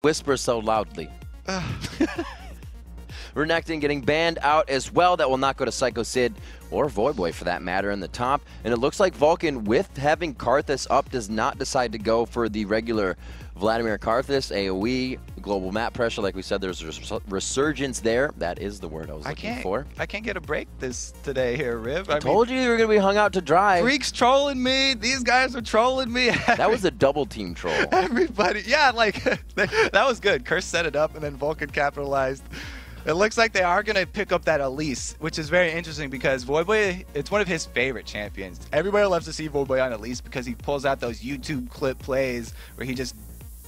whisper so loudly. Renekton getting banned out as well. That will not go to Psycho Sid or Voyboy for that matter in the top. And it looks like Vulcan, with having Karthus up, does not decide to go for the regular Vladimir Karthus, AoE, global map pressure. Like we said, there's a resurgence there. That is the word I was looking for. I can't get a break today here, Riv. I told you were going to be hung out to dry. Freaks trolling me. These guys are trolling me. That was a double team troll. Everybody. Yeah, like, that was good. Curse set it up, and then Vulcan capitalized. It looks like they are going to pick up that Elise, which is very interesting because Voyboy, it's one of his favorite champions. Everybody loves to see Voyboy on Elise because he pulls out those YouTube clip plays where he just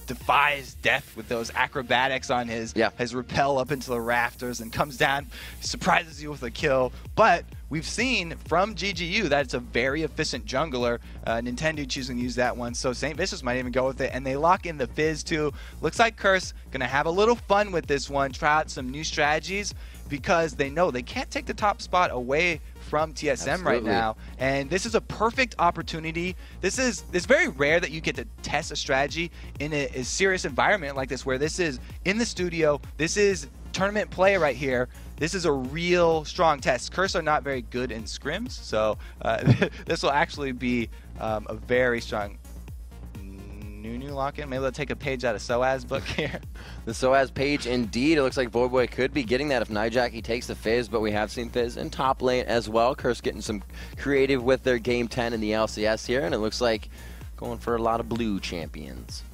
defies death with those acrobatics on his rappel up into the rafters and comes down, surprises you with a kill. But we've seen from GGU that it's a very efficient jungler. Nintendo choosing to use that one, so St. Vicious might even go with it. And they lock in the Fizz too. Looks like Curse gonna have a little fun with this one, try out some new strategies because they know they can't take the top spot away from TSM right now, and this is a perfect opportunity. It's very rare that you get to test a strategy in a serious environment like this, where this is in the studio, this is tournament play right here. This is a real strong test. Curse are not very good in scrims, so this will actually be a very strong new lock-in. Maybe they'll take a page out of Soaz book here. The Soaz page, indeed. It looks like Voyboy could be getting that if Nijaki takes the Fizz, but we have seen Fizz in top lane as well. Curse getting some creative with their Game 10 in the LCS here, and it looks like going for a lot of blue champions.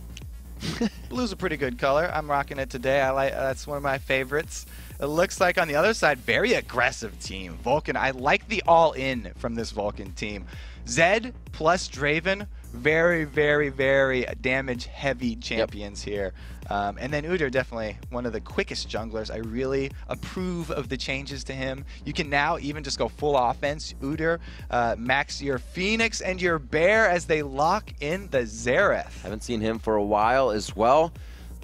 Blue's a pretty good color. I'm rocking it today. That's one of my favorites. It looks like on the other side, very aggressive team. Vulcan, I like the all-in from this Vulcan team. Zed plus Draven, very, very, very damage-heavy champions here. And then Udyr, definitely one of the quickest junglers. I really approve of the changes to him. You can now even just go full offense. Udyr, max your Phoenix and your Bear as they lock in the Xerath. Haven't seen him for a while as well.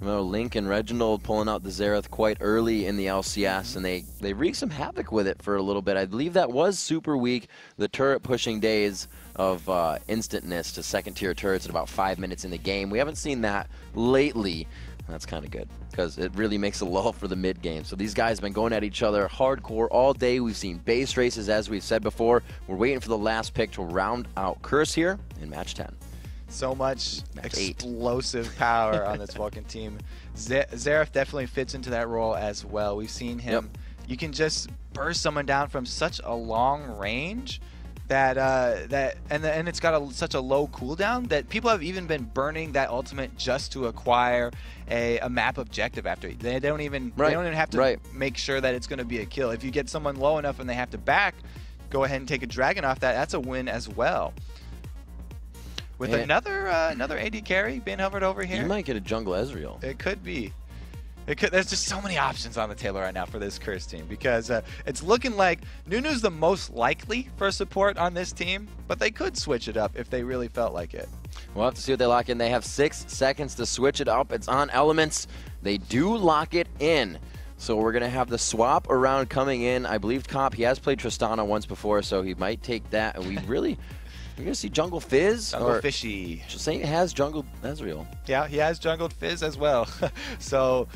You know, Link and Reginald pulling out the Xerath quite early in the LCS, and they wreaked some havoc with it for a little bit. I believe that was super weak. The turret pushing days of instantness to second-tier turrets at about 5 minutes in the game. We haven't seen that lately. That's kind of good because it really makes a lull for the mid game. So these guys have been going at each other hardcore all day. We've seen base races, as we've said before. We're waiting for the last pick to round out Curse here in match 10. So much explosive power on this Vulcan team. Xerath definitely fits into that role as well. We've seen him. You can just burst someone down from such a long range that and it's got such a low cooldown that people have even been burning that ultimate just to acquire a map objective after. They don't even have to make sure that it's going to be a kill. If you get someone low enough and they have to back, go ahead and take a dragon off that. That's a win as well. With another AD carry being hovered over here. You might get a jungle Ezreal. It could be. There's just so many options on the table right now for this Curse team because it's looking like Nunu's the most likely for support on this team, but they could switch it up if they really felt like it. We'll have to see what they lock in. They have 6 seconds to switch it up. It's on Elements. They do lock it in. So we're going to have the swap around coming in. I believe Comp, he has played Tristana once before, so he might take that. And we really... You're going to see Jungle Fizz? Jungle Fishy. Saying it has Jungle Ezreal. Yeah, he has Jungled Fizz as well. So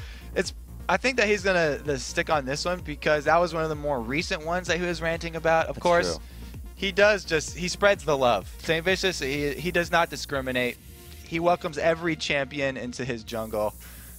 I think that he's going to stick on this one because that was one of the more recent ones that he was ranting about. Of course, he spreads the love. St. Vicious, he does not discriminate. He welcomes every champion into his jungle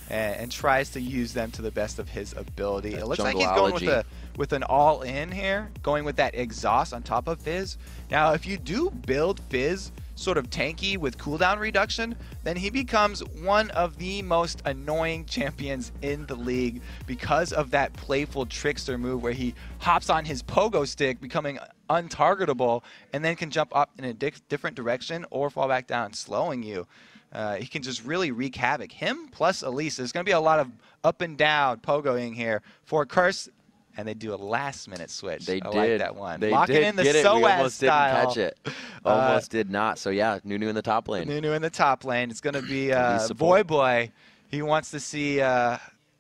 and tries to use them to the best of his ability. It looks like he's going with an all-in here, going with that exhaust on top of Fizz. Now, if you do build Fizz sort of tanky with cooldown reduction, then he becomes one of the most annoying champions in the league because of that playful trickster move where he hops on his pogo stick, becoming untargetable, and then can jump up in a different direction or fall back down, slowing you. He can just really wreak havoc. Him plus Elise. There's going to be a lot of up and down pogoing here for Curse. And they do a last-minute switch. They I did. like that one. They Locking did in the get it. Soaz We almost style. didn't catch it. Almost did not. So, yeah, Nunu in the top lane. Nunu in the top lane. It's going to be Voyboy. He wants to see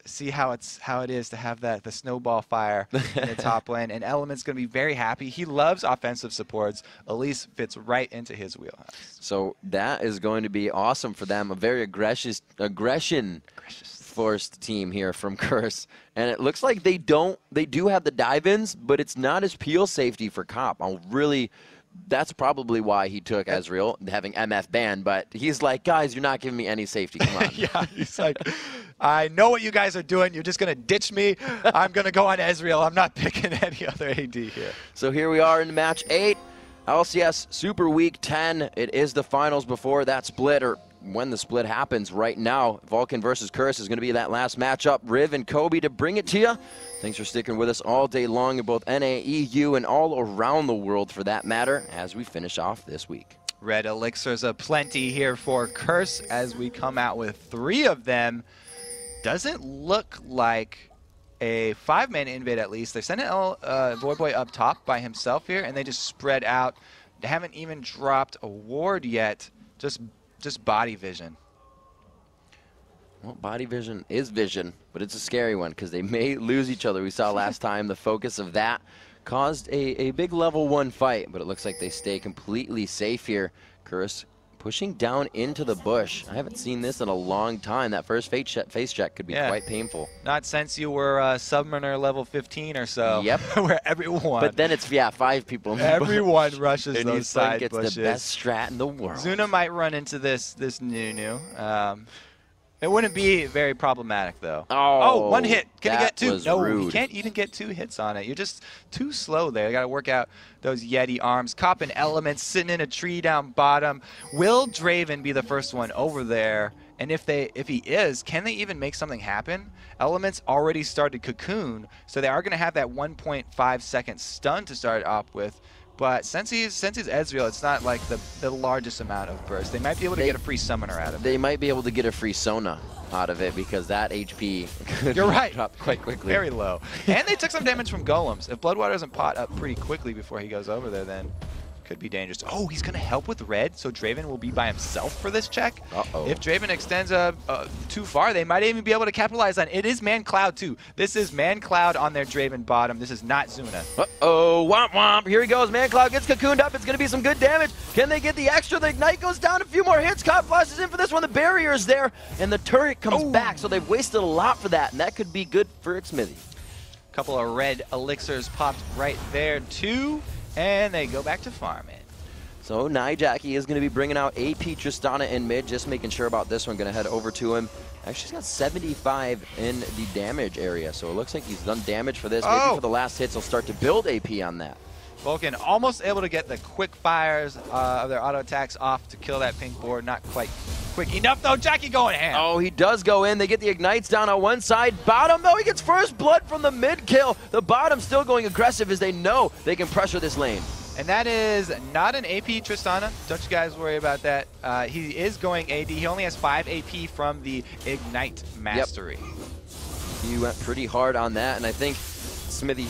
see how it is to have the snowball fire in the top lane, and Element's going to be very happy. He loves offensive supports. Elise fits right into his wheelhouse. So that is going to be awesome for them. A very aggression-forced team here from Curse, and it looks like they do have the dive-ins, but it's not as peel safety for Cop. That's probably why he took Ezreal, having MF banned, but he's like, guys, you're not giving me any safety. Come on. Yeah, he's like, I know what you guys are doing. You're just going to ditch me. I'm going to go on Ezreal. I'm not picking any other AD here. So here we are in match 8. LCS Super Week 10. It is the finals before that split, or when the split happens right now. Vulcan versus Curse is going to be that last matchup. Riv and Kobe to bring it to you. Thanks for sticking with us all day long in both NA, EU, and all around the world for that matter as we finish off this week. Red elixirs aplenty here for Curse as we come out with 3 of them. Doesn't look like a 5-man invade at least. They're sending Voidboy up top by himself here, and they just spread out. They haven't even dropped a ward yet. Just body vision. Well, body vision is vision, but it's a scary one because they may lose each other. We saw last time the focus of that caused a big level 1 fight, but it looks like they stay completely safe here. Curse pushing down into the bush. I haven't seen this in a long time. That first face check could be quite painful. Not since you were Summoner level 15 or so. Yep. Where everyone. But then it's 5 people. In the everyone bush. rushes and those side gets bushes. The best strat in the world. Zuna might run into this Nunu. It wouldn't be very problematic, though. Oh, 1 hit. Can he get 2? No, rude. you can't even get 2 hits on it. You're just too slow there. You got to work out those Yeti arms. Cop and Elements sitting in a tree down bottom. Will Draven be the first one over there? And if he is, can they even make something happen? Elements already started Cocoon, so they are going to have that 1.5 second stun to start up with. But since he's Ezreal, it's not like the largest amount of burst. They might be able to get a free summoner out of it. They might be able to get a free Sona out of it because that HP could drop quite quickly. Very low. And they took some damage from golems. If Bloodwater doesn't pot up pretty quickly before he goes over there, then could be dangerous. Oh, he's going to help with red, so Draven will be by himself for this check. If Draven extends too far, they might even be able to capitalize on it. It is Man Cloud, too. This is Man Cloud on their Draven bottom. This is not Zuna. Womp womp. Here he goes. Man Cloud gets cocooned up. It's going to be some good damage. Can they get the extra? The Ignite goes down. A few more hits. Cop flashes in for this one. The barrier is there, and the turret comes back, so they've wasted a lot for that, and that could be good for Smithy. A couple of red elixirs popped right there, too, and they go back to farming. So Jackie is going to be bringing out AP Tristana in mid, just making sure about this one. Going to head over to him. Actually, he's got 75 in the damage area, so it looks like he's done damage for this. Maybe for the last hits, he'll start to build AP on that. Vulcan almost able to get the quick fires of their auto attacks off to kill that pink board. Not quite quick enough, though. Jackie going ham. Oh, he does go in. They get the Ignites down on one side. Bottom, though, he gets first blood from the mid kill. The bottom still going aggressive as they know they can pressure this lane. And that is not an AP Tristana. Don't you guys worry about that. He is going AD. He only has 5 AP from the Ignite Mastery. He went pretty hard on that, and I think Smithy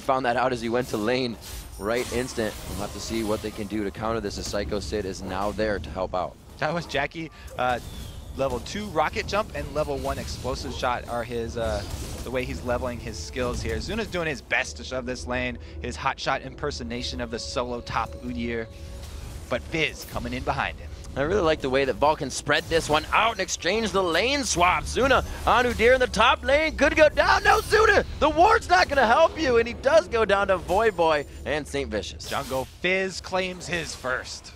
found that out as he went to lane right instant. We'll have to see what they can do to counter this as Psycho Sid is now there to help out. That was Jackie. Level 2 rocket jump and level 1 explosive shot are his the way he's leveling his skills here. Zuna's doing his best to shove this lane, his hot shot impersonation of the solo top Udyr, but Fizz coming in behind him. I really like the way that Vulcan spread this one out and exchanged the lane swap. Zuna on Udyr in the top lane. Could go down. No, Zuna! The ward's not going to help you, and he does go down to Voidboy and St. Vicious. Jungle Fizz claims his first.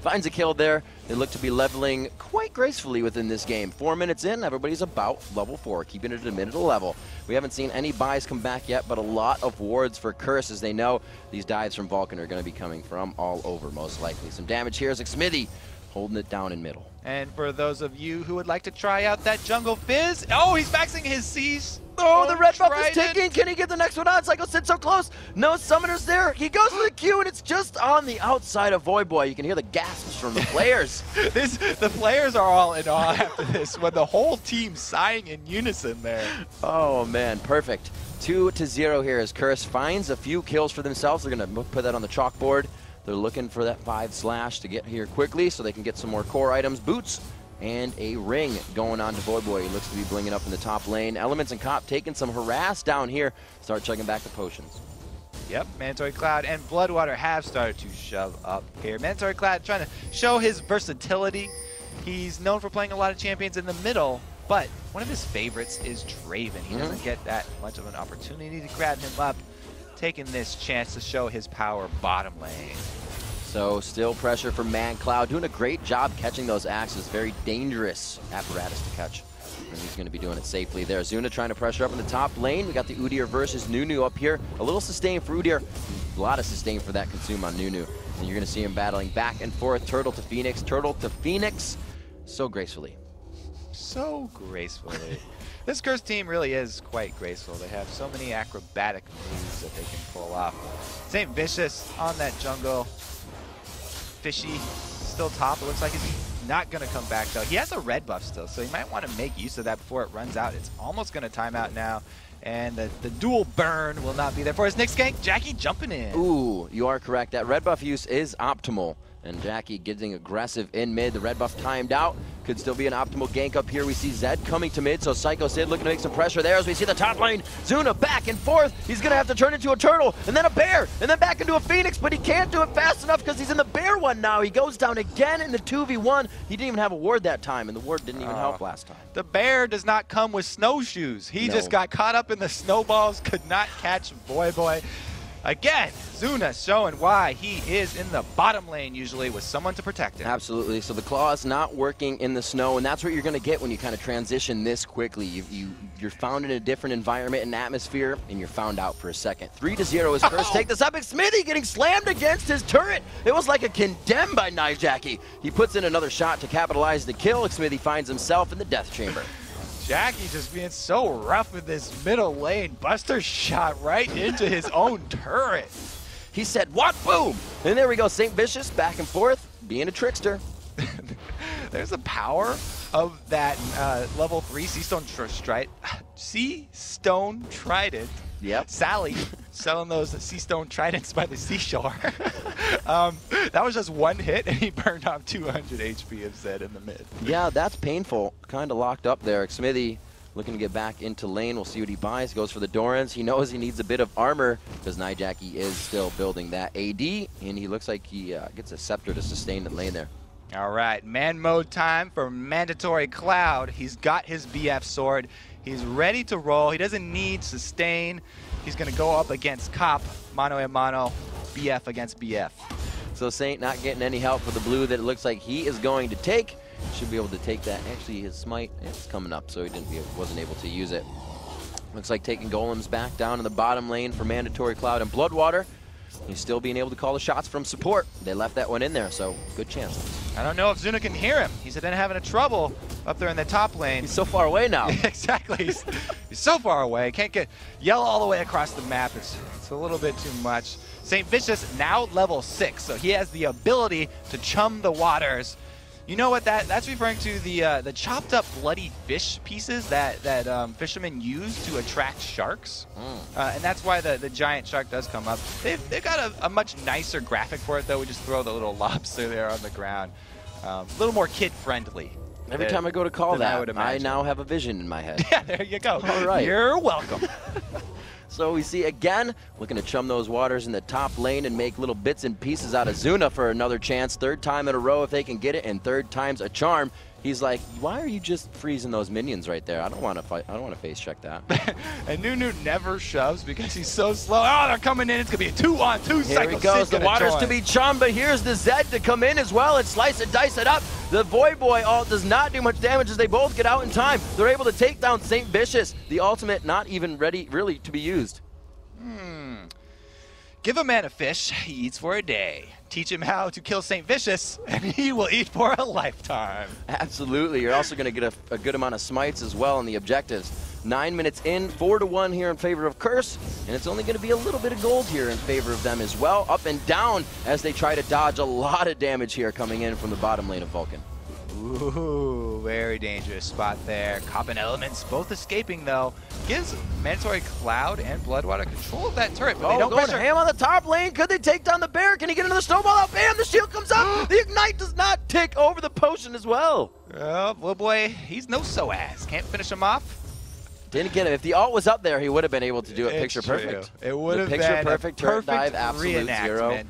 Finds a kill there. They look to be leveling quite gracefully within this game. 4 minutes in, everybody's about level 4, keeping it at a minute of level. We haven't seen any buys come back yet, but a lot of wards for Curse as they know these dives from Vulcan are going to be coming from all over, most likely. Some damage here as Smithy holding it down in middle. And for those of you who would like to try out that Jungle Fizz, oh, he's maxing his C's. Oh, the red buff is ticking. Can he get the next one on? Psycho Sid so close. No summoners there. He goes to the Q, and it's just on the outside of Voidboy. You can hear the gasps from the players. The players are all in awe after this, when the whole team sighing in unison there. Oh, man, perfect. 2-0 here as Curse finds a few kills for themselves. They're going to put that on the chalkboard. They're looking for that 5 slash to get here quickly so they can get some more core items. Boots and a ring going on to Voyboy. He looks to be blinging up in the top lane. Elements and Cop taking some harass down here. Start chugging back the potions. Yep, Mandatory Cloud and Bloodwater have started to shove up here. Mandatory Cloud trying to show his versatility. He's known for playing a lot of champions in the middle, but one of his favorites is Draven. He doesn't get that much of an opportunity to grab him up, taking this chance to show his power bottom lane. So still pressure from ManCloud, doing a great job catching those axes. Very dangerous apparatus to catch. And he's going to be doing it safely there. Zuna trying to pressure up in the top lane. We got the Udyr versus Nunu up here. A little sustain for Udyr. A lot of sustain for that consume on Nunu. And you're going to see him battling back and forth. Turtle to Phoenix. Turtle to Phoenix. So gracefully. So gracefully. This Curse team really is quite graceful. They have so many acrobatic moves that they can pull off. St. Vicious on that jungle. Fishy still top. It looks like he's not going to come back though. He has a red buff still, so you might want to make use of that before it runs out. It's almost going to time out now, and the dual burn will not be there for his next gank. Jackie jumping in. Ooh, you are correct. That red buff use is optimal, and Jackie getting aggressive in mid. The red buff timed out. Could still be an optimal gank up here. We see Zed coming to mid, so Psycho Sid looking to make some pressure there as we see the top lane. Zuna back and forth. He's going to have to turn into a turtle, and then a bear, and then back into a phoenix, but he can't do it fast enough because he's in the bear one now. He goes down again in the 2v1. He didn't even have a ward that time, and the ward didn't even help last time. The bear does not come with snowshoes. He just got caught up in the snowballs, could not catch Voyboy. Again, Zuna showing why he is in the bottom lane usually with someone to protect him. Absolutely. So the claw is not working in the snow, and that's what you're going to get when you kind of transition this quickly. You're found in a different environment and atmosphere, and you're found out for a second. 3-0 is first. Take this up. And Smithy getting slammed against his turret. It was like a condemn by Knife Jackie. He puts in another shot to capitalize the kill. Smithy finds himself in the death chamber. Jackie just being so rough with this middle lane. Buster shot right into his own turret. He said, what? Boom! And there we go. St. Vicious back and forth, being a trickster. There's the power of that level 3 Seastone Trident. Yep. Sally selling those Seastone Tridents by the seashore. That was just one hit, and he burned off 200 HP of Zed in the mid. Yeah, that's painful. Kind of locked up there. Smithy looking to get back into lane. We'll see what he buys. Goes for the Dorans. He knows he needs a bit of armor because Nijaki is still building that AD, and he looks like he gets a scepter to sustain the lane there. All right, man mode time for Mandatory Cloud. He's got his BF sword. He's ready to roll. He doesn't need sustain. He's going to go up against Cop, mano a mano, BF against BF. So Saint not getting any help for the blue that it looks like he is going to take. Should be able to take that. Actually, his smite, it's coming up, so he wasn't able to use it. Looks like taking golems back down in the bottom lane for Mandatory Cloud and Bloodwater. He's still being able to call the shots from support. They left that one in there, so good chance. I don't know if Zuna can hear him. He's been having a trouble up there in the top lane. He's so far away now. Exactly. He's so far away. Can't yell all the way across the map. It's a little bit too much. St. Vicious now level 6, so he has the ability to chum the waters. You know what that's referring to? The chopped up bloody fish pieces that fishermen use to attract sharks, and that's why the giant shark does come up. They've got a much nicer graphic for it though. We just throw the little lobster there on the ground, a little more kid friendly. Every time I go to call that, I now have a vision in my head. Yeah, there you go. All right, you're welcome. So we see again, looking to chum those waters in the top lane and make little bits and pieces out of Zuna for another chance. Third time in a row if they can get it, and third time's a charm. He's like, why are you just freezing those minions right there? I don't want to fight. I don't want to face check that. And Nunu never shoves because he's so slow. Oh, they're coming in. It's going to be a 2-on-2. Here he goes. The water's to be chummed, but here's the Zed to come in as well and slice it, dice it up. The Voyboy ult does not do much damage as they both get out in time. They're able to take down St. Vicious. The ultimate not even ready really to be used. Give a man a fish, he eats for a day. Teach him how to kill St. Vicious, and he will eat for a lifetime. Absolutely. You're also going to get a good amount of smites as well in the objectives. 9 minutes in, 4-1 here in favor of Curse, and it's only going to be a little bit of gold here in favor of them as well. Up and down as they try to dodge a lot of damage here coming in from the bottom lane of Vulcan. Ooh, very dangerous spot there. Cop and Elements both escaping though. Gives Mandatory Cloud and Bloodwater control of that turret, but they don't going ham on the top lane. Could they take down the bear? Can he get another snowball out? Bam, the shield comes up. The Ignite does not tick over the potion as well. Well, boy, he's no so-ass. Can't finish him off. Didn't get him. If the ult was up there, he would have been able to do it picture True. perfect. It would have been picture perfect turret dive, perfect absolute zero.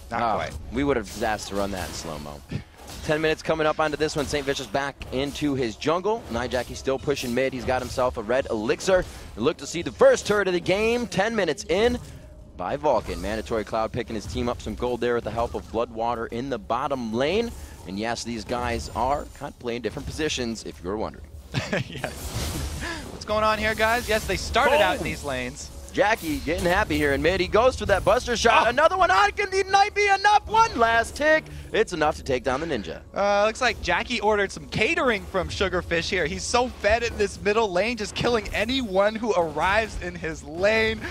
Not quite. We would have asked to run that in slow-mo. 10 minutes coming up onto this one. St. Vicious back into his jungle. Nyjacky's still pushing mid. He's got himself a red elixir. And look to see the first turret of the game. 10 minutes in by Vulcan. Mandatory Cloud picking his team up some gold there with the help of Bloodwater in the bottom lane. And yes, these guys are kind of playing different positions, if you're wondering. Yes. What's going on here, guys? Yes, they started out in these lanes. Jackie getting happy here in mid. He goes for that buster shot. Another one on. It might be enough. One last tick. It's enough to take down the ninja. Looks like Jackie ordered some catering from Sugarfish here. He's so fed in this middle lane, just killing anyone who arrives in his lane.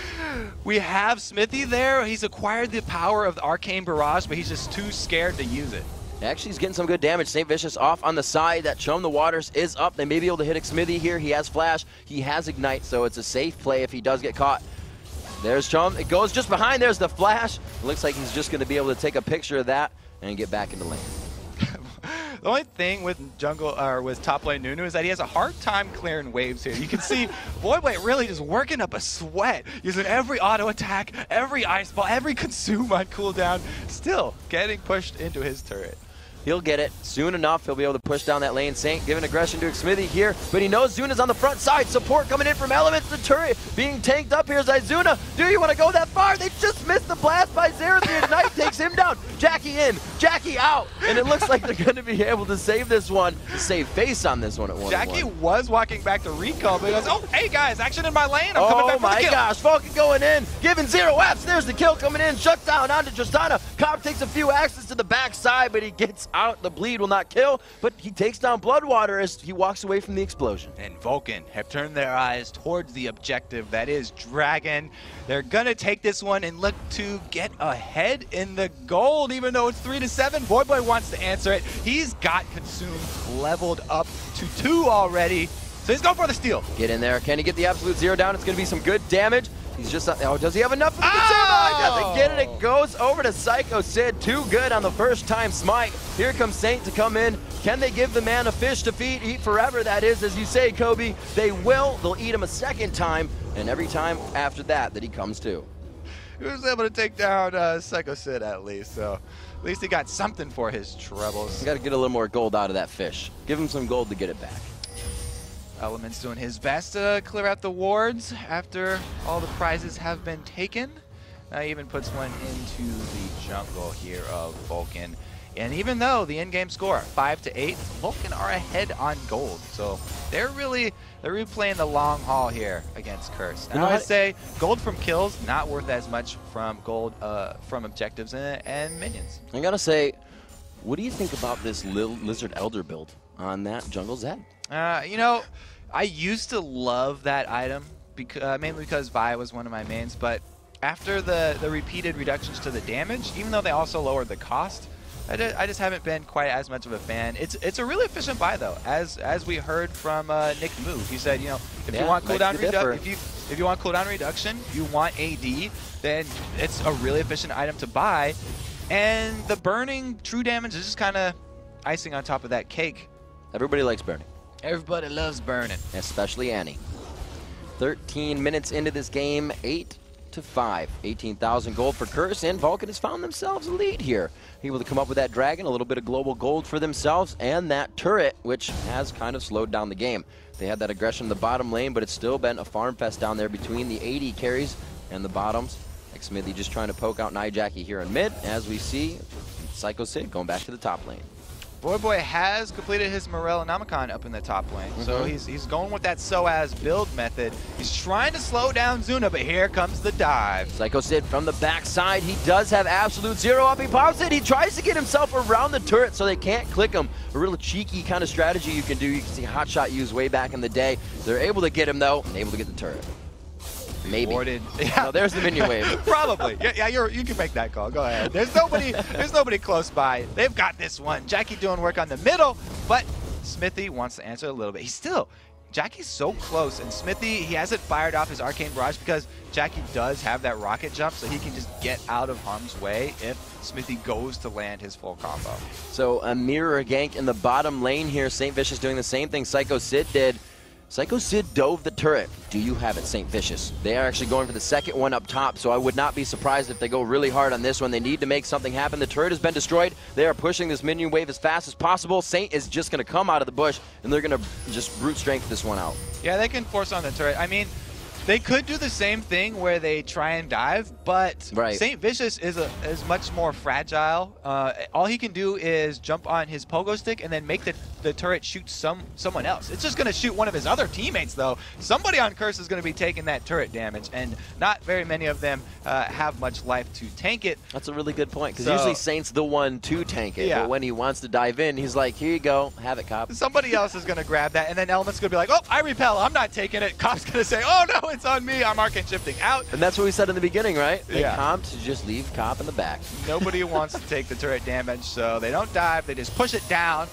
We have Smithy there. He's acquired the power of the Arcane Barrage, but he's just too scared to use it. Actually, he's getting some good damage. St. Vicious off on the side. That Chum the Waters is up. They may be able to hit a Smithy here. He has Flash. He has Ignite, so it's a safe play if he does get caught. There's Chum. It goes just behind. There's the Flash. It looks like he's just going to be able to take a picture of that and get back into lane. The only thing with with top lane Nunu is that he has a hard time clearing waves here. You can see Voidblade really just working up a sweat, using every auto attack, every ice ball, every consume on cooldown, still getting pushed into his turret. He'll get it soon enough. He'll be able to push down that lane. Saint giving aggression to Smithy here, but he knows Zuna's on the front side. Support coming in from Elements. The turret being tanked up here is Izuna. Do you want to go that far? They just missed the blast by Xerath. The Ignite takes him down. Jackie in, Jackie out, and it looks like they're going to be able to save this one. Save face on this one at 1-1. Jackie was walking back to recall, but he goes, oh, hey guys, action in my lane. I'm coming back for the kill. Oh my gosh, Vulcan going in, giving 0 Fs. There's the kill coming in. Shut down onto Tristana. Cobb takes a few axes to the backside, but he gets out. The bleed will not kill, but he takes down Bloodwater as he walks away from the explosion. And Vulcan have turned their eyes towards the objective, that is Dragon. They're gonna take this one and look to get ahead in the gold, even though it's 3-7. Voidboy wants to answer it. He's got Consume leveled up to 2 already, so he's going for the steal. Get in there. Can he get the absolute 0 down? It's gonna be some good damage. He's just, oh, does he have enough for the consume? Oh, he doesn't get it. It goes over to Psycho Sid. Too good on the first time smite. Here comes Saint to come in. Can they give the man a fish to feed? Eat forever, that is, as you say, Kobe. They will. They'll eat him a second time, and every time after that he comes to. He was able to take down Psycho Sid at least, so at least he got something for his troubles. You got to get a little more gold out of that fish. Give him some gold to get it back. Element's doing his best to clear out the wards after all the prizes have been taken. Even puts one into the jungle here of Vulcan. And even though the in-game score 5-8, Vulcan are ahead on gold. So they're really playing the long haul here against Curse. And I would say gold from kills not worth as much from gold from objectives and minions. I gotta say, what do you think about this Lizard Elder build on that jungle Zed? You know, I used to love that item, mainly because Vi was one of my mains, but after the repeated reductions to the damage, even though they also lowered the cost, I just haven't been quite as much of a fan. It's a really efficient buy though, as we heard from Nick Move. He said, you know, if you want cooldown if you want cooldown reduction, you want AD, then it's a really efficient item to buy. And the burning true damage is just kind of icing on top of that cake. Everybody likes burning. Everybody loves burning. Especially Annie. 13 minutes into this game, 8-5. 18,000 gold for Curse, and Vulcan has found themselves a lead here. Able to come up with that dragon, a little bit of global gold for themselves, and that turret, which has kind of slowed down the game. They had that aggression in the bottom lane, but it's still been a farm fest down there between the AD carries and the bottoms. Like Smithy just trying to poke out Nyjackie here in mid, as we see Psycho Sid going back to the top lane. Voidboy has completed his Morel Nomicon up in the top lane, so he's going with that so-as build method. He's trying to slow down Zuna, but here comes the dive. Psycho Sid from the backside. He does have absolute 0 up. He pops it. He tries to get himself around the turret so they can't click him. A real cheeky kind of strategy you can do. You can see Hotshot used way back in the day. They're able to get him, though, and able to get the turret. Maybe. Yeah. No, there's the minion wave. Probably. Yeah, you can make that call. Go ahead. There's nobody close by. They've got this one. Jackie doing work on the middle, but Smithy wants to answer a little bit. Jackie's so close, and Smithy, he hasn't fired off his Arcane Barrage because Jackie does have that rocket jump, so he can just get out of harm's way if Smithy goes to land his full combo. So a mirror gank in the bottom lane here. St. Vicious doing the same thing Psycho Sid did. Psycho Sid dove the turret. Do you have it, St. Vicious? They are actually going for the second one up top, so I would not be surprised if they go really hard on this one. They need to make something happen. The turret has been destroyed. They are pushing this minion wave as fast as possible. Saint is just going to come out of the bush, and they're going to just brute strength this one out. Yeah, they can force on the turret. I mean, they could do the same thing where they try and dive, but St. Vicious is much more fragile. All he can do is jump on his pogo stick and then make the turret shoot someone else. It's just going to shoot one of his other teammates, though. Somebody on Curse is going to be taking that turret damage, and not very many of them have much life to tank it. That's a really good point, because usually Saint's the one to tank it, but when he wants to dive in, he's like, here you go, have it, Cop. Somebody else is going to grab that, and then Element's going to be like, oh, I repel, I'm not taking it. Cop's going to say, oh, no, it's on me, I'm Arcane shifting out. And that's what we said in the beginning, right? They Yeah. comp to just leave Cop in the back. Nobody wants to take the turret damage, so they don't dive, they just push it down.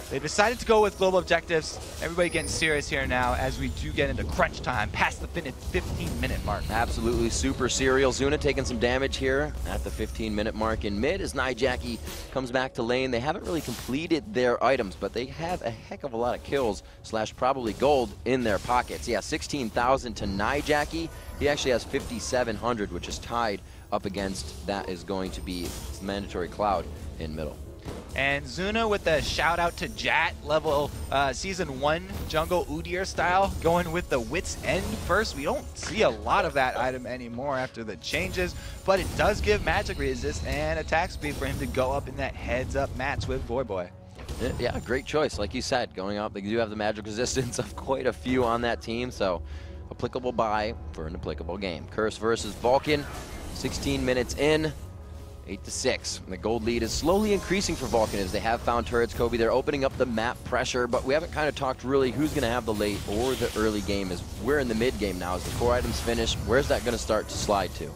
They've decided to go with global objectives. Everybody getting serious here now as we do get into crunch time, past the 15-minute mark. Absolutely super serial. Zuna taking some damage here at the 15-minute mark in mid as Nijaki comes back to lane. They haven't really completed their items, but they have a heck of a lot of kills / probably gold in their pockets. Yeah, 16,000 to Nijaki. He actually has 5,700, which is tied up against that is going to be Mandatory Cloud in middle. And Zuna with the shout out to Jat, level Season 1 jungle Udyr style, going with the Wit's End first. We don't see a lot of that item anymore after the changes, but it does give magic resist and attack speed for him to go up in that heads-up match with Voyboy. Yeah, great choice. Like you said, going up, they do have the magic resistance of quite a few on that team, so applicable buy for an applicable game. Curse versus Vulcan, 16 minutes in. 8-6. The gold lead is slowly increasing for Vulcan as they have found turrets. Kobe, they're opening up the map pressure, but we haven't kind of talked really who's going to have the late or the early game. As we're in the mid game now. As the core items finish, where's that going to start to slide to?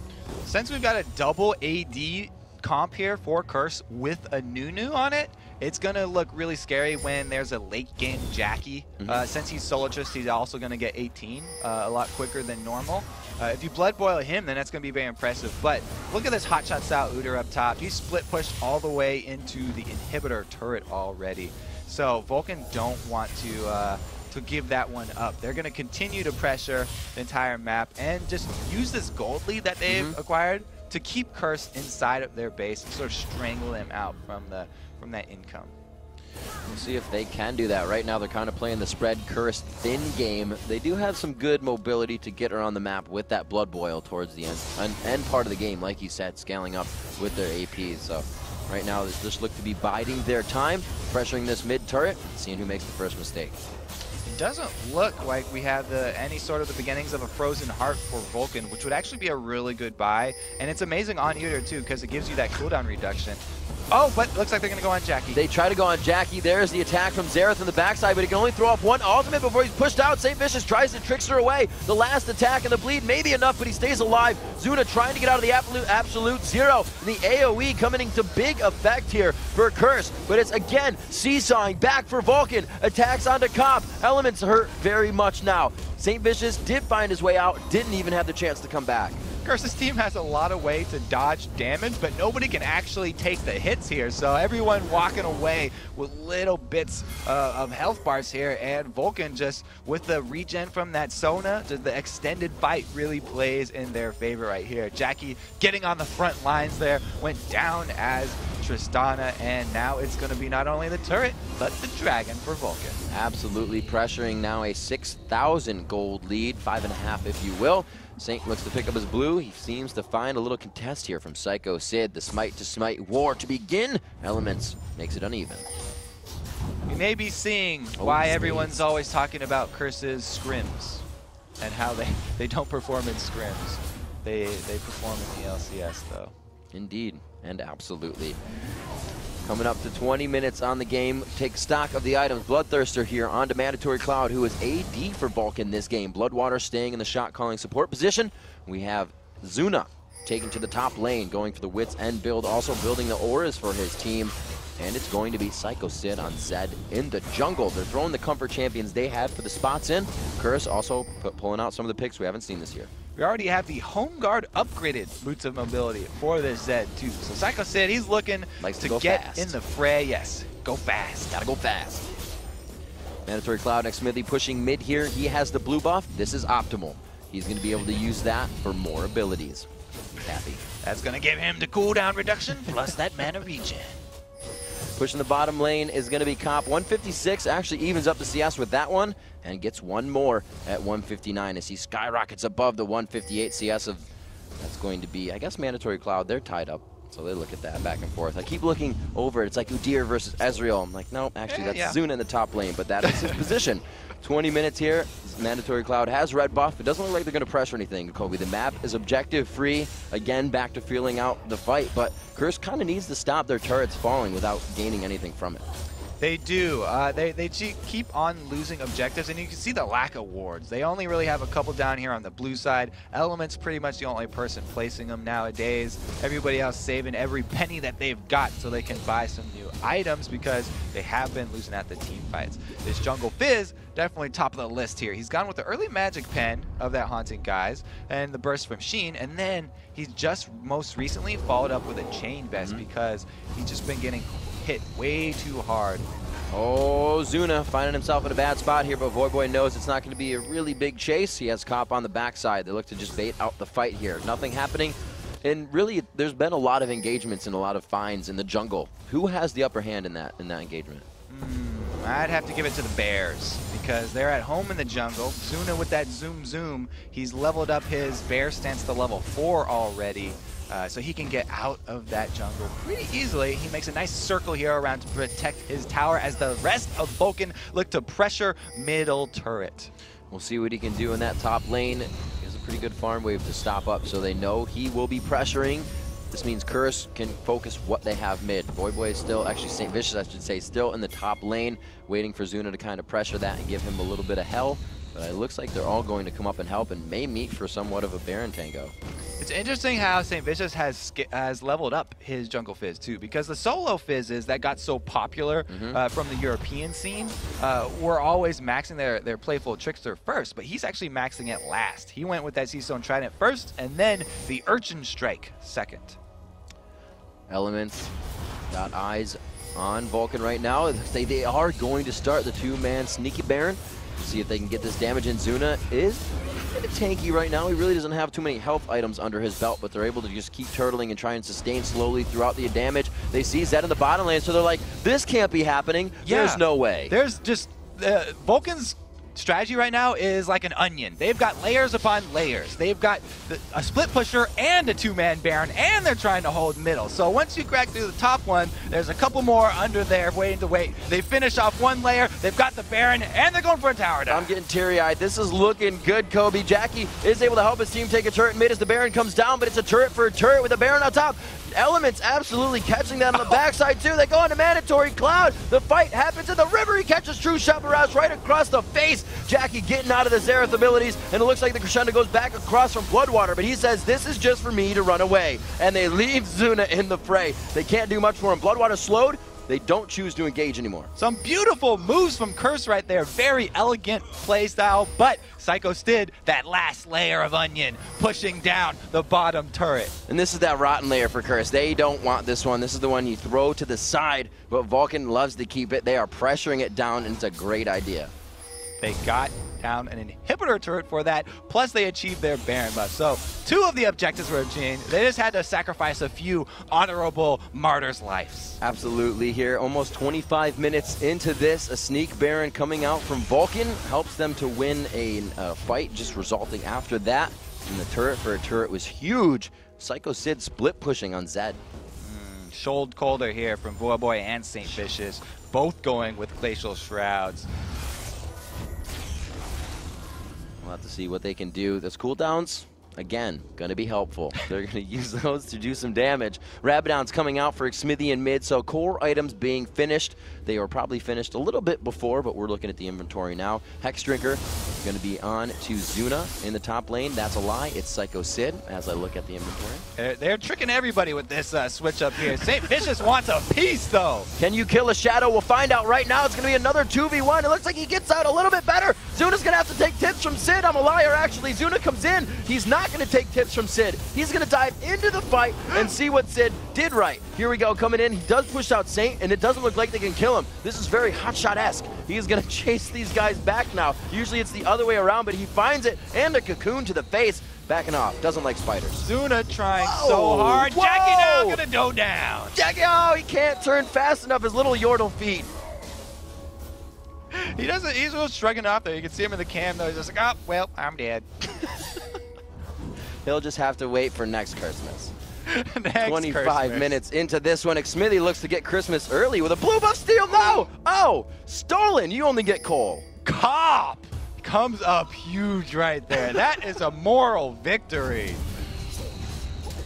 Since we've got a double AD comp here for Curse with a Nunu on it, it's going to look really scary when there's a late game Jackie. Since he's Solotrist, he's also going to get 18 a lot quicker than normal. If you blood boil him, then that's going to be very impressive. But look at this hotshot style Udyr up top. He's split pushed all the way into the inhibitor turret already. So Vulcan don't want to give that one up. They're going to continue to pressure the entire map and just use this gold lead that they've acquired to keep Curse inside of their base and sort of strangle him out from that income. We'll see if they can do that. Right now, they're kind of playing the spread Curse thin game. They do have some good mobility to get around the map with that blood boil towards the end part of the game, like you said, scaling up with their APs. So right now, they just look to be biding their time, pressuring this mid turret, seeing who makes the first mistake. It doesn't look like we have any sort of the beginnings of a frozen heart for Vulcan, which would actually be a really good buy. And it's amazing on Udyr too, because it gives you that cooldown reduction. Oh, but it looks like they're going to go on Jackie. They try to go on Jackie. There's the attack from Xerath on the backside, but he can only throw off one ultimate before he's pushed out. St. Vicious tries to trickster away. The last attack and the bleed may be enough, but he stays alive. Zuna trying to get out of the absolute zero. And the AoE coming into big effect here for Curse, but it's again seesawing back for Vulcan. Attacks onto Cop. Elements hurt very much now. St. Vicious did find his way out, didn't even have the chance to come back. Curse's team has a lot of way to dodge damage, but nobody can actually take the hits here. So everyone walking away with little bits of health bars here, and Vulcan just with the regen from that Sona, just the extended fight really plays in their favor right here. Jackie getting on the front lines there, went down as Tristana, and now it's going to be not only the turret, but the dragon for Vulcan. Absolutely pressuring now a 6,000 gold lead, 5.5 if you will. Saint looks to pick up his blue. He seems to find a little contest here from Psycho Sid. The smite to smite war to begin. Elements makes it uneven. We may be seeing why everyone's always talking about Curse's scrims and how they don't perform in scrims. They perform in the LCS though. Indeed, and absolutely. Coming up to 20 minutes on the game. Take stock of the items. Bloodthirster here onto Mandatory Cloud, who is AD for Vulcan this game. Bloodwater staying in the shot calling support position. We have Zuna taken to the top lane, going for the Wits End build, also building the auras for his team. And it's going to be Psycho Sid on Zed in the jungle. They're throwing the comfort champions they had for the spots in. Curse also pulling out some of the picks we haven't seen this year. We already have the Home Guard upgraded boots of mobility for this Zed too. So Psycho Sid, he's looking to get fast in the fray. Yes, go fast. Gotta go fast. Mandatory Cloud next Smithy pushing mid here. He has the blue buff. This is optimal. He's going to be able to use that for more abilities. Happy. That's going to give him the cooldown reduction plus that mana regen. Pushing the bottom lane is going to be Cop. 156 actually evens up the CS with that one and gets one more at 159 as he skyrockets above the 158 CS of, that's going to be, I guess, Mandatory Cloud. They're tied up, so they look at that back and forth. I keep looking over it. It's like Udyr versus Ezreal. I'm like, no, actually, that's Zuna in the top lane, but that is his position. 20 minutes here. Mandatory Cloud has red buff. It doesn't look like they're going to pressure anything, Kobe. The map is objective free. Again, back to feeling out the fight, but Curse kind of needs to stop their turrets falling without gaining anything from it. They do. They keep on losing objectives, and you can see the lack of wards. They only really have a couple down here on the blue side. Element's pretty much the only person placing them nowadays. Everybody else saving every penny that they've got so they can buy some new items because they have been losing at the team fights. This Jungle Fizz, definitely top of the list here. He's gone with the early magic pen of that Haunting Guise and the burst from Sheen, and then he's just most recently followed up with a chain vest because he's just been getting hit way too hard. Oh, Zuna finding himself in a bad spot here, but Voyboy knows it's not going to be a really big chase. He has Cop on the backside. They look to just bait out the fight here. Nothing happening. And really, there's been a lot of engagements and a lot of finds in the jungle. Who has the upper hand in that engagement? I'd have to give it to the Bears because they're at home in the jungle. Zuna with that zoom, he's leveled up his bear stance to level 4 already. So he can get out of that jungle pretty easily. He makes a nice circle here around to protect his tower as the rest of Vulcan look to pressure middle turret. We'll see what he can do in that top lane. He has a pretty good farm wave to stop up, so they know he will be pressuring. This means Curse can focus what they have mid. Voyboy is still, actually St. Vicious, I should say, still in the top lane, waiting for Zuna to kind of pressure that and give him a little bit of hell. But it looks like they're all going to come up and help and may meet for somewhat of a Baron tango. It's interesting how St. Vicious has leveled up his Jungle Fizz too, because the solo Fizzes that got so popular from the European scene were always maxing their Playful Trickster first, but he's actually maxing it last. He went with that Seastone Trident first, and then the Urchin Strike second. Elements got eyes on Vulcan right now. They are going to start the two-man Sneaky Baron. See if they can get this damage in. Zuna is kind of tanky right now. He really doesn't have too many health items under his belt, but they're able to just keep turtling and try and sustain slowly throughout the damage. They see Zed in the bottom lane, so they're like, this can't be happening. Yeah. There's no way. There's just Vulcan's strategy right now is like an onion. They've got layers upon layers. They've got a split pusher and a two-man Baron, and they're trying to hold middle. So once you crack through the top one, there's a couple more under there waiting to wait. They finish off one layer, they've got the Baron, and they're going for a tower down. I'm getting teary-eyed. This is looking good, Kobe. Jackie is able to help his team take a turret mid as the Baron comes down, but it's a turret for a turret with a Baron on top. Elements absolutely catching that on the backside too. They go into Mandatory Cloud. The fight happens in the river. He catches True Shot Barrage right across the face. Jackie getting out of the Xerath abilities, and it looks like the crescendo goes back across from Bloodwater, but he says, this is just for me to run away. And they leave Zuna in the fray. They can't do much for him. Bloodwater slowed. They don't choose to engage anymore. Some beautiful moves from Curse right there. Very elegant play style, but Psycho Sid, that last layer of onion, pushing down the bottom turret. And this is that rotten layer for Curse. They don't want this one. This is the one you throw to the side, but Vulcan loves to keep it. They are pressuring it down, and it's a great idea. They got down an inhibitor turret for that, plus they achieved their Baron buff. So 2 of the objectives were achieved. They just had to sacrifice a few honorable martyrs' lives. Absolutely here. Almost 25 minutes into this, a sneak Baron coming out from Vulcan helps them to win a fight, just resulting after that. And the turret for a turret was huge. Psycho Sid split pushing on Zed. Shoulder Colder here from Voyboy and St. Vicious, both going with Glacial Shrouds. We'll have to see what they can do. Those cooldowns, again, going to be helpful. They're going to use those to do some damage. Rabadon's coming out for Smithy in mid, so core items being finished. They were probably finished a little bit before, but we're looking at the inventory now. Hex Drinker Going to be on to Zuna in the top lane. That's a lie. It's Psycho Sid as I look at the inventory. They're tricking everybody with this switch up here. St. Vicious wants a piece, though. Can you kill a Shadow? We'll find out right now. It's going to be another 2v1. It looks like he gets out a little bit better. Zuna's going to have to take tips from Sid. I'm a liar, actually. Zuna comes in. He's not going to take tips from Sid. He's going to dive into the fight and see what Sid did right. Here we go, coming in. He does push out Saint, and it doesn't look like they can kill him. This is very hotshot-esque. He's going to chase these guys back now. Usually it's the other way around, but he finds it, and a cocoon to the face. Backing off. Doesn't like spiders. Zuna trying so hard. Whoa. Jackie now going to go down. Jackie, oh, he can't turn fast enough. His little Yordle feet. He doesn't. He's a little shrugging off there. You can see him in the cam, though. He's just like, oh, well, I'm dead. He'll just have to wait for next Christmas. Next 25 Christmas. minutes into this one. Xmithy looks to get Christmas early with a blue buff steal. No! Oh! Stolen! You only get Cole. Cop comes up huge right there. That is a moral victory.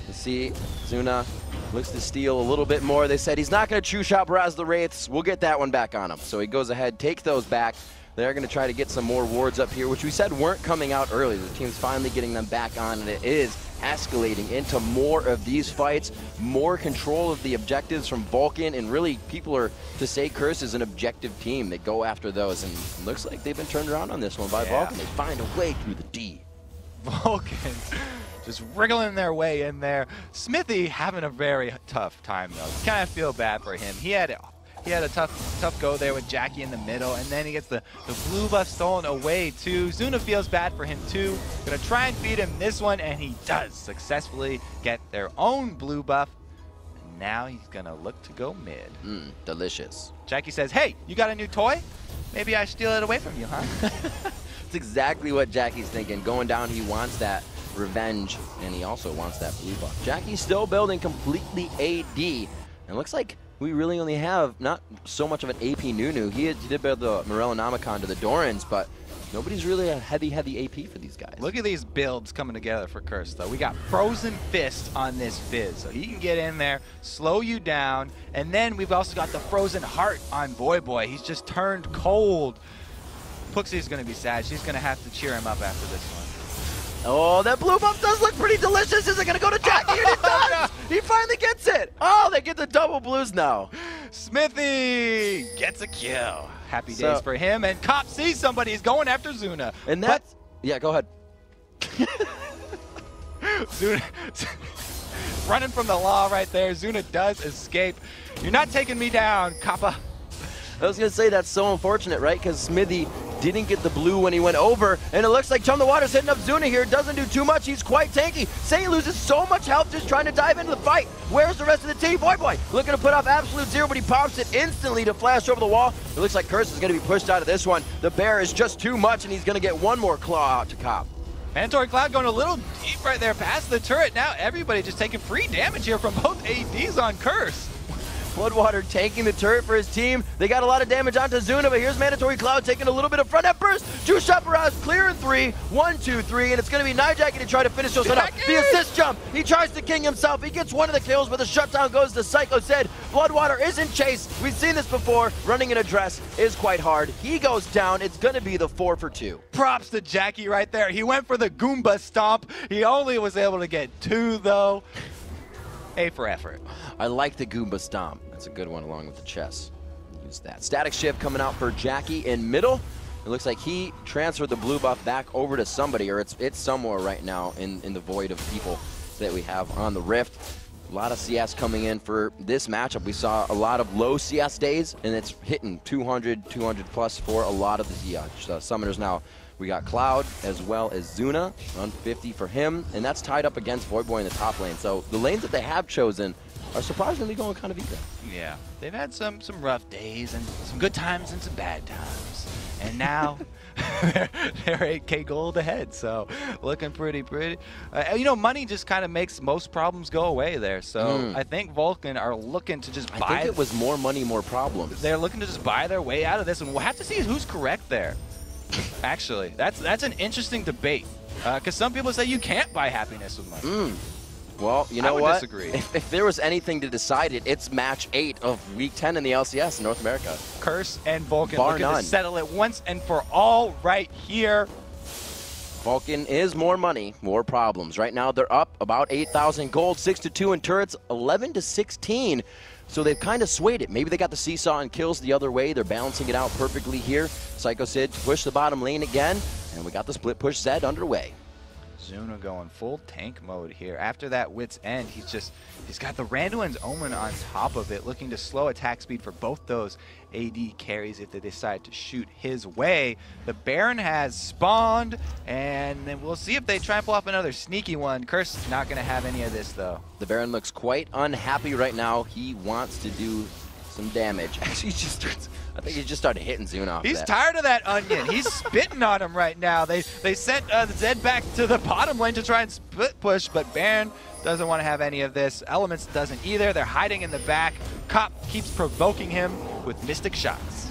You see, Zuna looks to steal a little bit more. They said he's not going to true shot Baraz the Wraiths. We'll get that one back on him. So he goes ahead, takes those back. They're going to try to get some more wards up here, which we said weren't coming out early. The team's finally getting them back on, and it is escalating into more of these fights, more control of the objectives from Vulcan, and really people are to say Curse is an objective team. They go after those, and it looks like they've been turned around on this one by Vulcan. They find a way through the D. Vulcan just wriggling their way in there. Xmithy having a very tough time, though. Kind of feel bad for him. He had a tough go there with Jackie in the middle, and then he gets the blue buff stolen away too. Zuna feels bad for him too. Gonna try and feed him this one, and he does successfully get their own blue buff. And now he's gonna look to go mid. Delicious. Jackie says, hey, you got a new toy? Maybe I steal it away from you, huh? It's exactly what Jackie's thinking. Going down, he wants that revenge, and he also wants that blue buff. Jackie's still building completely AD, and it looks like we really only have not so much of an AP Nunu. He did build the Morellonomicon to the Dorans, but nobody's really a heavy AP for these guys. Look at these builds coming together for Curse, though. We got Frozen Fist on this Fizz, so he can get in there, slow you down, and then we've also got the Frozen Heart on Boy. He's just turned cold. Puxie's going to be sad. She's going to have to cheer him up after this one. Oh, that blue buff does look pretty delicious. Is it going to go to Jackie? And it does! He finally gets it! Oh, they get the double blues now. Xmithy gets a kill. Happy days for him, and Cop sees somebody. He's going after Zuna. And that's... Yeah, go ahead. Zuna... running from the law right there. Zuna does escape. You're not taking me down, Kappa. I was going to say that's so unfortunate, right? Because Smithy didn't get the blue when he went over, and it looks like Chum the Water's hitting up Zuna here. Doesn't do too much. He's quite tanky. Saint loses so much health just trying to dive into the fight. Where's the rest of the team? Boy looking to put off absolute zero, but he pops it instantly to flash over the wall. It looks like Curse is going to be pushed out of this one. The bear is just too much, and he's going to get one more claw out to Cop. Mandatory Cloud going a little deep right there past the turret. Now everybody just taking free damage here from both ADs on Curse. Bloodwater taking the turret for his team. They got a lot of damage onto Zuna, but here's Mandatory Cloud taking a little bit of front end burst. Two shot barrage, clear in 3. 1, 2, 3, and it's going to be Nijackie to try to finish those up. The assist jump. He tries to king himself. He gets one of the kills, but the shutdown goes to Psycho Sid. Bloodwater is in chase. We've seen this before. Running in a dress is quite hard. He goes down. It's going to be the 4 for 2. Props to Jackie right there. He went for the Goomba stomp. He only was able to get 2, though. A for effort. I like the Goomba Stomp. That's a good one along with the chess. Use that. Static Shift coming out for Jackie in middle. It looks like he transferred the blue buff back over to somebody, or it's somewhere right now in the void of people that we have on the Rift. A lot of CS coming in for this matchup. We saw a lot of low CS days, and it's hitting 200 plus for a lot of the summoners now. We got Cloud as well as Zuna, 150 for him, and that's tied up against Void in the top lane. So the lanes that they have chosen are surprisingly going kind of even. Yeah, they've had some rough days and some good times and some bad times. And now they're 8K gold ahead, so looking pretty. You know, money just kind of makes most problems go away there. So I think Vulcan are looking to just buy. I think it was more money, more problems. They're looking to just buy their way out of this, and we'll have to see who's correct there. Actually, that's an interesting debate, because some people say you can't buy happiness with money. Well, you know what? I would disagree. If there was anything to decide it, it's match 8 of Week 10 in the LCS in North America. Curse and Vulcan Bar looking none. to settle it once and for all right here. Vulcan is more money, more problems. Right now they're up about 8,000 gold, 6-2 in turrets, 11-16. So they've kind of swayed it. Maybe they got the seesaw and kills the other way. They're balancing it out perfectly here. Psycho Sid to push the bottom lane again, and we got the split push Zed underway. Zuna going full tank mode here. After that Wit's End, he's got the Randuin's Omen on top of it, looking to slow attack speed for both those AD carries if they decide to shoot his way. The Baron has spawned, and then we'll see if they try and pull off another sneaky one. Curse not going to have any of this, though. The Baron looks quite unhappy right now. He wants to do some damage. Actually, I think he just started hitting Zuna off. He's tired of that onion. He's spitting on him right now. They sent Zed back to the bottom lane to try and split push, but Baron doesn't want to have any of this. Elements doesn't either. They're hiding in the back. Cop keeps provoking him with mystic shots.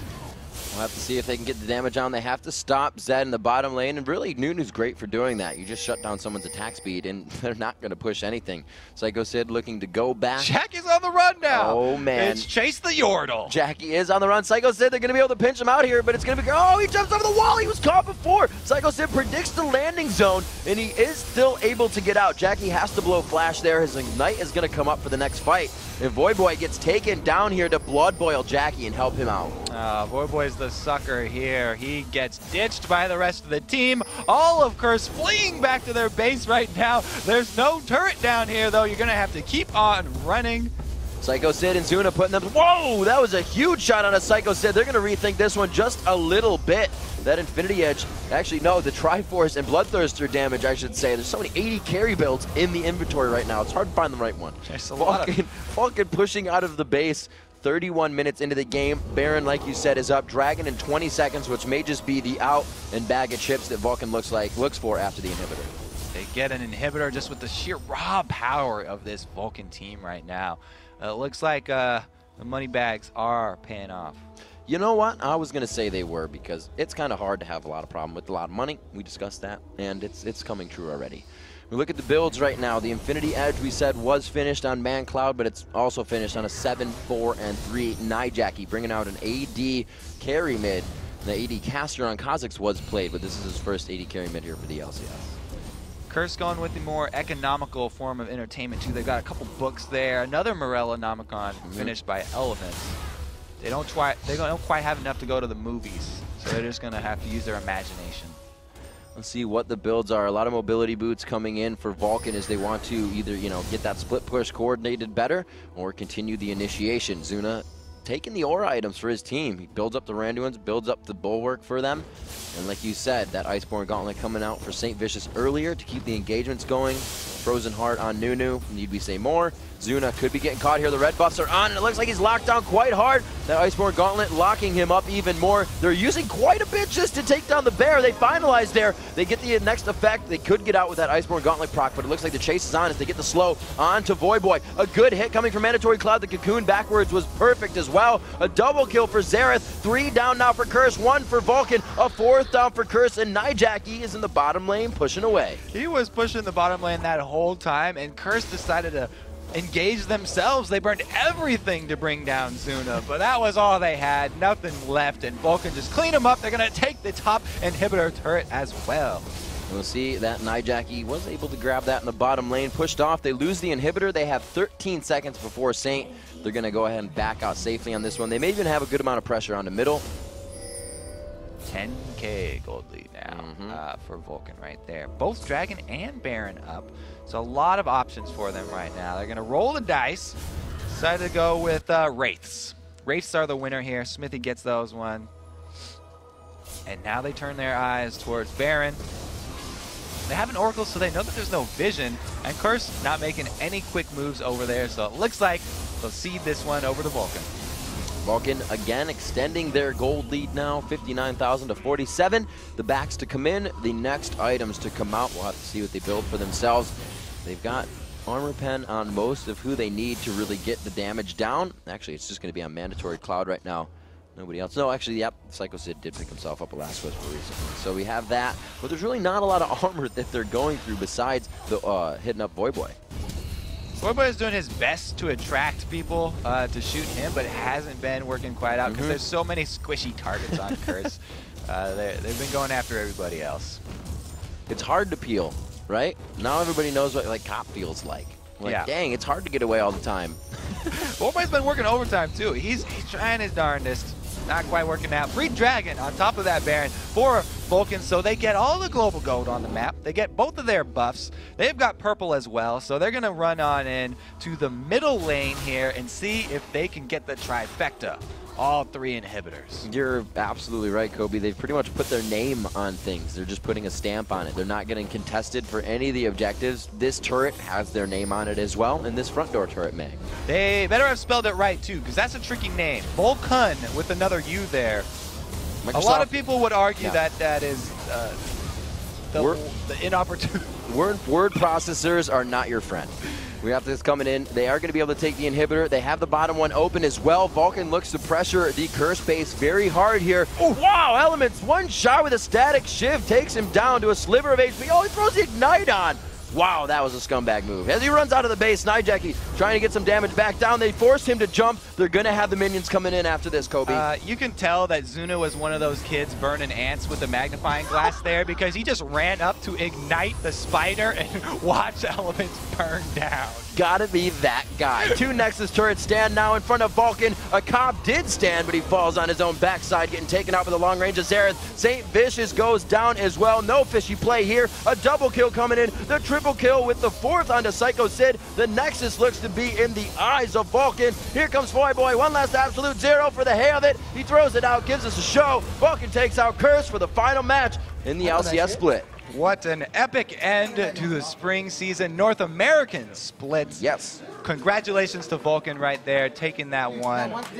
We'll have to see if they can get the damage on. They have to stop Zed in the bottom lane, and really Nunu's great for doing that. You just shut down someone's attack speed, and they're not going to push anything. Psycho Sid looking to go back. Jackie's on the run now. Oh, man. It's Chase the Yordle. Jackie is on the run. Psycho Sid, they're going to be able to pinch him out here, but it's going to be... Oh, he jumps over the wall. He was caught before. Psycho Sid predicts the landing zone, and he is still able to get out. Jackie has to blow flash there. His Ignite is going to come up for the next fight. And Voyboy gets taken down here to blood boil Jackie and help him out. Voyboy's the sucker here. He gets ditched by the rest of the team. All of Curse fleeing back to their base right now. There's no turret down here, though. You're going to have to keep on running. Psycho Sid and Zuna putting them... Whoa! That was a huge shot on a Psycho Sid. They're going to rethink this one just a little bit. That Infinity Edge... Actually, no, the Triforce and Bloodthirster damage, I should say. There's so many 80 carry builds in the inventory right now. It's hard to find the right one. Vulcan pushing out of the base. 31 minutes into the game. Baron, like you said, is up. Dragon in 20 seconds, which may just be the out and bag of chips that Vulcan looks for after the inhibitor. They get an inhibitor just with the sheer raw power of this Vulcan team right now. It looks like the money bags are paying off. You know what? I was going to say they were, because it's kind of hard to have a lot of problem with a lot of money. We discussed that, and it's coming true already. We look at the builds right now. The Infinity Edge, we said, was finished on Man Cloud, but it's also finished on a 7-4-3 Nijaki, bringing out an AD carry mid. The AD caster on Kha'Zix was played, but this is his first AD carry mid here for the LCS. Curse going with the more economical form of entertainment, too. They've got a couple books there. Another Morella Nomicon finished by Elements. They don't quite have enough to go to the movies, so they're just going to have to use their imagination. Let's see what the builds are. A lot of mobility boots coming in for Vulcan as they want to either, get that split push coordinated better or continue the initiation. Zuna taking the aura items for his team. He builds up the Randuins, builds up the bulwark for them. And like you said, that Iceborne Gauntlet coming out for St. Vicious earlier to keep the engagements going. Frozen Heart on Nunu. Need we say more? Zuna could be getting caught here. The red buffs are on, and it looks like he's locked down quite hard. That Iceborne Gauntlet locking him up even more. They're using quite a bit just to take down the bear. They finalize there. They get the next effect. They could get out with that Iceborne Gauntlet proc, but it looks like the chase is on as they get the slow on to Voyboy. A good hit coming from Mandatory Cloud. The cocoon backwards was perfect as well. A double kill for Xerath. 3 down now for Curse, 1 for Vulcan, a 4th down for Curse, and Nijaki is in the bottom lane pushing away. He was pushing the bottom lane that whole time, and Curse decided to engage themselves. They burned everything to bring down Zuna, but that was all they had. Nothing left, and Vulcan just clean them up. They're going to take the top inhibitor turret as well. We'll see that Nijaki was able to grab that in the bottom lane. Pushed off. They lose the inhibitor. They have 13 seconds before Saint. They're going to go ahead and back out safely on this one. They may even have a good amount of pressure on the middle. 10K gold lead now for Vulcan right there. Both Dragon and Baron up. So a lot of options for them right now. They're going to roll the dice. Decided to go with Wraiths. Wraiths are the winner here. Smithy gets those one. And now they turn their eyes towards Baron. They have an Oracle, so they know that there's no vision. And Curse not making any quick moves over there. So it looks like they'll cede this one over to Vulcan. Vulcan again extending their gold lead now, 59,000 to 47. The backs to come in, the next items to come out. We'll have to see what they build for themselves. They've got armor pen on most of who they need to really get the damage down. Actually, it's just going to be on Mandatory Cloud right now. Nobody else. No, actually, yep, Psycho Sid did pick himself up a last whisper recently. So we have that, but there's really not a lot of armor that they're going through besides the hitting up Voyboy. Voyboy is doing his best to attract people to shoot him, but it hasn't been working quite out because there's so many squishy targets on Curse. They've been going after everybody else. it's hard to peel, right? Now everybody knows what like cop feels like. Like, Yeah. dang, it's hard to get away all the time. Wolfman's been working overtime too. He's trying his darndest. Not quite working out. Free Dragon on top of that Baron for Vulcan, so they get all the global gold on the map. They get both of their buffs. They've got purple as well, so they're going to run on in to the middle lane here and see if they can get the trifecta. All 3 inhibitors. You're absolutely right, Kobe. They've pretty much put their name on things. They're just putting a stamp on it. They're not getting contested for any of the objectives. This turret has their name on it as well, and this front door turret may. They better have spelled it right too, because that's a tricky name. Vulcan with another U there. Microsoft, A lot of people would argue yeah. that is the inopportune. Word processors are not your friend. We have this coming in. They are going to be able to take the inhibitor. They have the bottom one open as well. Vulcan looks to pressure the curse base very hard here. Ooh, wow, Elements, one shot with a static shiv takes him down to a sliver of HP. Oh, he throws the ignite on. Wow, that was a scumbag move. As he runs out of the base, Nijaki trying to get some damage back down. They forced him to jump. They're going to have the minions coming in after this, Kobe. You can tell that Zuna was one of those kids burning ants with a magnifying glass there, because he just ran up to ignite the spider and watch Elements burn down. Gotta be that guy. 2 Nexus turrets stand now in front of Vulcan. A cop did stand, but he falls on his own backside, getting taken out with a long range of Zareth. St. Vicious goes down as well. No fishy play here. A double kill coming in. The triple kill with the 4th onto Psycho Sid. The Nexus looks to be in the eyes of Vulcan. Here comes Foy Boy. One last absolute zero for the hay of it. He throws it out, gives us a show. Vulcan takes out Curse for the final match in the LCS split. What an epic end to the spring season North American split. Yes. Congratulations to Vulcan right there, taking that one.